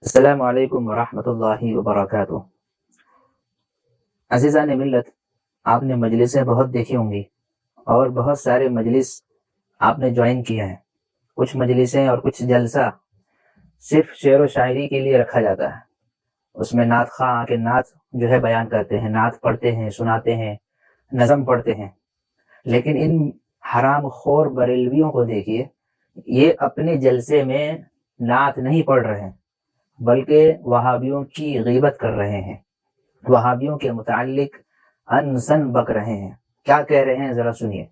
السلام علیکم ورحمۃ اللہ وبرکاتہ۔ عزیزان ملت، آپ نے مجلسیں بہت دیکھی ہوں گی اور بہت سارے مجلس آپ نے جوائن کیے ہیں۔ کچھ مجلسیں اور کچھ جلسہ صرف شعر و شاعری کے لیے رکھا جاتا ہے، اس میں نعت خواں آ کے نعت جو ہے بیان کرتے ہیں، نعت پڑھتے ہیں، سناتے ہیں، نظم پڑھتے ہیں۔ لیکن ان حرام خور بریلویوں کو دیکھیے، یہ اپنے جلسے میں نعت نہیں پڑھ رہے ہیں بلکہ وہابیوں کی غیبت کر رہے ہیں، وہابیوں کے متعلق انسن بک رہے ہیں۔ کیا کہہ رہے ہیں ذرا سنیے۔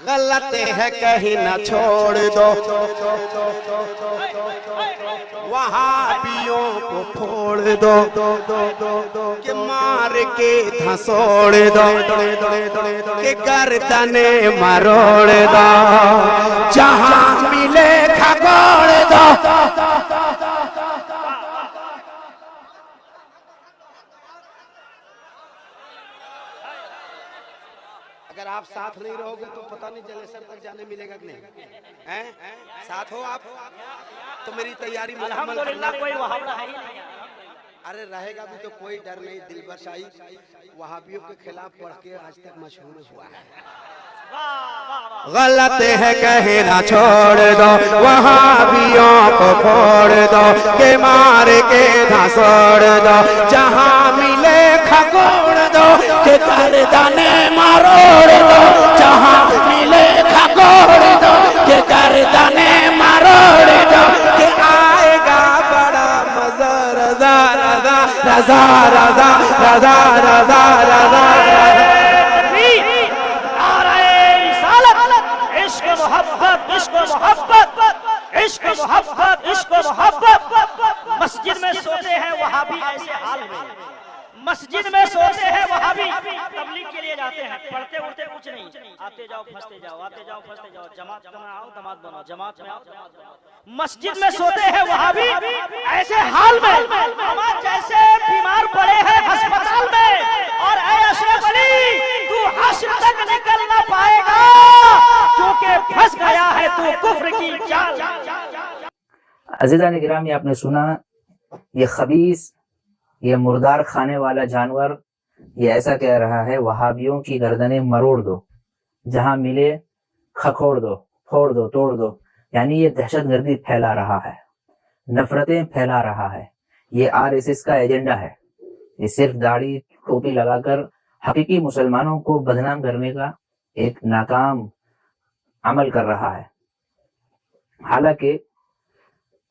غلط ہے کہیں نہ چھوڑ دو، وہابیوں کو پھوڑ دو کہ مار کے دھسوڑ دو، کہ گردنیں مروڑ دو، جہاں ملے کھگوڑ دو۔ اگر آپ ساتھ نہیں رہو گے تو پتہ نہیں جلے سر تک جانے ملے گا کہ نہیں؟ ساتھ ہو آپ تو میری تیاری مکمل کرنا۔ کوئی وہابڑا ہے ہی نہیں۔ ارے رہے گا بھی تو کوئی ڈر نہیں، دلبر شاہی وہابیوں کے خلاف پڑھ کے آج تک مشہور ہوا ہے۔ غلط ہے کہیں نہ چھوڑ دو، وہابیوں کو پھوڑ دو، کہ مار کے دھسوڑ دو، جہاں ملے کھگوڑ دو، کہ گردنیں مروڑ دو، جہاں ملے کھگوڑ دو، کہ گردنیں مروڑ دو، کہ آئے گا بڑا مزہ، رضا رضا رضا رضا رضا رضا رضا رضا۔ عشق محبت عشق محبت۔ مسجد میں سوتے ہیں وہابی ایسے حال میں، مسجد میں سوتے ہیں وہابی، تبلیغ کے لیے جاتے ہیں، پڑھتے اڑتے کچھ نہیں، آتے جاؤ پھنستے جاؤ، آتے جاؤ پھنستے جاؤ، جماعت میں آؤ دماد بنو، جماعت میں آؤ دماد بنو۔ مسجد میں سوتے ہیں وہابی ایسے حال میں ہمارے جیسے بیمار پڑے ہیں ہسپتال میں، اور اے اشرف علی تو حشر تک نکل نہ پائے گا کیونکہ پھنس گیا ہے تو کفر کی جال۔ عزیزان گرامی، آپ نے سنا، یہ خبیث، یہ مردار کھانے والا جانور یہ ایسا کہہ رہا ہے، وہابیوں کی گردنیں مروڑ دو، جہاں ملے کھکھوڑ دو، پھوڑ دو، توڑ دو۔ یعنی یہ دہشت گردی پھیلا رہا ہے، نفرتیں پھیلا رہا ہے۔ یہ RSS کا ایجنڈا ہے۔ یہ صرف داڑھی ٹوپی لگا کر حقیقی مسلمانوں کو بدنام کرنے کا ایک ناکام عمل کر رہا ہے۔ حالانکہ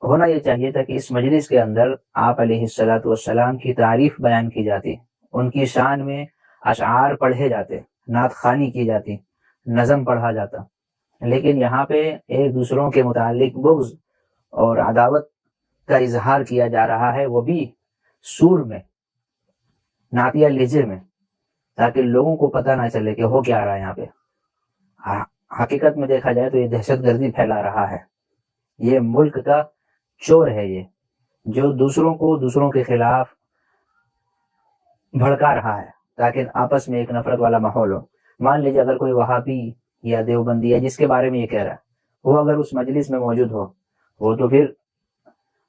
ہونا یہ چاہیے تھا کہ اس مجلس کے اندر آپ علیہ الصلوۃ والسلام کی تعریف بیان کی جاتی، ان کی شان میں اشعار پڑھے جاتے، نعت خوانی کی جاتی، نظم پڑھا جاتا۔ لیکن یہاں پہ ایک دوسروں کے متعلق بغض اور عداوت کا اظہار کیا جا رہا ہے، وہ بھی سور میں، نعتیہ لہجے میں، تاکہ لوگوں کو پتہ نہ چلے کہ ہو کیا رہا ہے یہاں پہ۔ حقیقت میں دیکھا جائے تو یہ دہشت گردی پھیلا رہا ہے، یہ ملک کا چور ہے، یہ جو دوسروں کو دوسروں کے خلاف بھڑکا رہا ہے تاکہ آپس میں ایک نفرت والا ماحول ہو۔ مان لیجیے اگر کوئی وہابی یا دیوبندی یا جس کے بارے میں یہ کہہ رہا ہے، وہ اگر اس مجلس میں موجود ہو، وہ تو پھر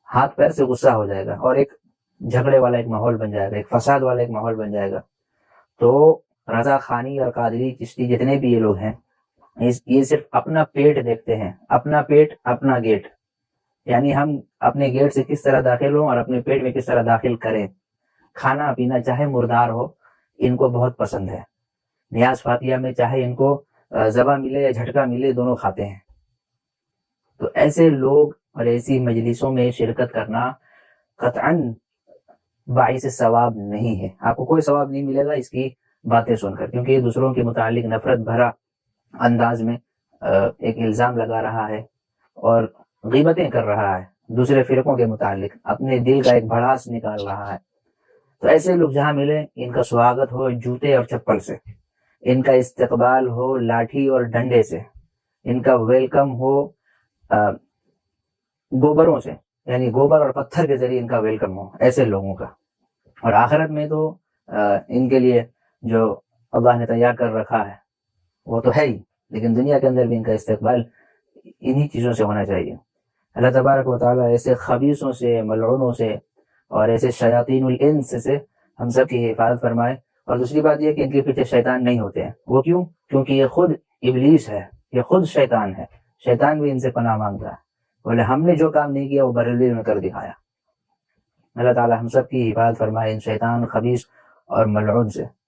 ہاتھ پیر سے غصہ ہو جائے گا اور ایک جھگڑے والا ایک ماحول بن جائے گا، ایک فساد والا ایک ماحول بن جائے گا۔ تو رضا خانی اور قادری چشتی جتنے بھی یہ لوگ ہیں، یہ صرف اپنا پیٹ دیکھتے ہیں، اپنا پیٹ اپنا گیٹ، یعنی ہم اپنے گیٹ سے کس طرح داخل ہوں اور اپنے پیٹ میں کس طرح داخل کریں۔ کھانا پینا چاہے مردار ہو، ان کو بہت پسند ہے۔ نیاز فاتحہ میں چاہے ان کو ذبح ملے یا جھٹکا ملے، دونوں کھاتے ہیں۔ تو ایسے لوگ اور ایسی مجلسوں میں شرکت کرنا قطعاً باعث ثواب نہیں ہے، آپ کو کوئی ثواب نہیں ملے گا اس کی باتیں سن کر، کیونکہ یہ دوسروں کے متعلق نفرت بھرا انداز میں ایک الزام لگا رہا ہے اور غیبتیں کر رہا ہے دوسرے فرقوں کے متعلق، اپنے دل کا ایک بھڑاس نکال رہا ہے۔ تو ایسے لوگ جہاں ملے، ان کا سواگت ہو جوتے اور چپل سے، ان کا استقبال ہو لاٹھی اور ڈنڈے سے، ان کا ویلکم ہو گوبروں سے، یعنی گوبر اور پتھر کے ذریعے ان کا ویلکم ہو ایسے لوگوں کا۔ اور آخرت میں تو ان کے لیے جو اللہ نے تیار کر رکھا ہے وہ تو ہے ہی، لیکن دنیا کے اندر بھی ان کا استقبال انہی چیزوں سے ہونا چاہیے۔ اللہ تبارک و تعالیٰ ایسے خبیثوں سے، ملعونوں سے اور ایسے شیاطین الانس سے ہم سب کی حفاظت فرمائے۔ اور دوسری بات یہ کہ ان کے پیچھے شیطان نہیں ہوتے ہیں۔ وہ کیوں؟ کیونکہ یہ خود ابلیس ہے، یہ خود شیطان ہے، شیطان بھی ان سے پناہ مانگتا ہے، بولے ہم نے جو کام نہیں کیا وہ بریلوی میں کر دکھایا۔ اللہ تعالیٰ ہم سب کی حفاظت فرمائے ان شیطان خبیث اور ملعون سے۔